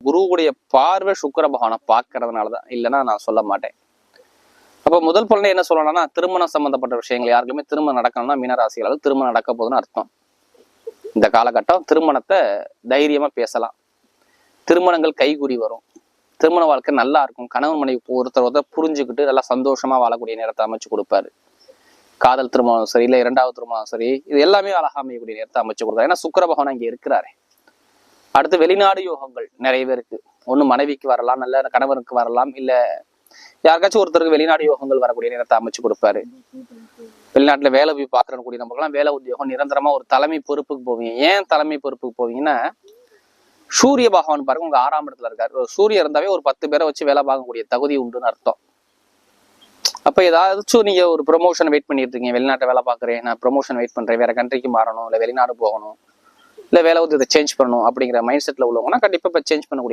குருவுடைய பார்வை சுக்கிர பகவானை பார்க்கறதுனாலதான், இல்லைன்னா நான் சொல்ல மாட்டேன். அப்ப முதல் பலனை என்ன சொல்லணும்னா, திருமணம் சம்பந்தப்பட்ட விஷயங்கள் யாருக்குமே திருமணம் நடக்கணும்னா மீனராசிகளால் திருமணம் நடக்க போகுதுன்னு அர்த்தம். இந்த காலகட்டம் திருமணத்தை தைரியமா பேசலாம், திருமணங்கள் கைகூடி வரும், திருமண வாழ்க்கை நல்லா இருக்கும், கணவன் மனைவி ஒருத்தர் புரிஞ்சுக்கிட்டு நல்லா சந்தோஷமா வாழக்கூடிய நேரத்தை அமைச்சு கொடுப்பாரு. காதல் திருமணம் சரி, இல்லை இரண்டாவது திருமணம் சரி, இது எல்லாமே அழகா அமையக்கூடிய நேரத்தை அமைச்சு கொடுத்தாரு. ஏன்னா சுக்கிர பகவான் அங்கே இருக்கிறாரு. அடுத்து வெளிநாடு யோகங்கள் நிறைய பேருக்கு, ஒண்ணு மனைவிக்கு வரலாம், நல்ல கணவனுக்கு வரலாம், இல்ல யாருக்காச்சும் ஒருத்தருக்கு வெளிநாடு யோகங்கள் வரக்கூடிய நேரத்தை அமைச்சு கொடுப்பாரு. வெளிநாட்டுல வேலை போய் பாக்குறக்கூடிய நமக்குலாம் வேலை உத்தியோகம் நிரந்தரமா ஒரு தலைமை பொறுப்புக்கு போவீங்க. ஏன் தலைமை பொறுப்புக்கு போவீங்கன்னா, சூரிய பகவான் பாருங்க உங்க 6ஆம் இடத்துல இருக்காரு. சூரியன் இருந்தாவே ஒரு 10 பேரை வச்சு வேலை பார்க்கக்கூடிய தகுதி உண்டுன்னு அர்த்தம். அப்ப ஏதாச்சும் நீங்க ஒரு ப்ரொமோஷன் வெயிட் பண்ணிட்டு இருக்கீங்க, வெளிநாட்டை வேலை பாக்குறேன், நான் ப்ரொமோஷன் வெயிட் பண்றேன், வேற கண்ட்ரிக்கு மாறணும், இல்ல வெளிநாடு போகணும், இல்ல வேலை உத்தியோகத்தை சேஞ்ச் பண்ணணும் அப்படிங்கிற மைண்ட் செட்ல உள்ளவங்கன்னா கண்டிப்பா இப்ப சேஞ்ச் பண்ணக்கூடிய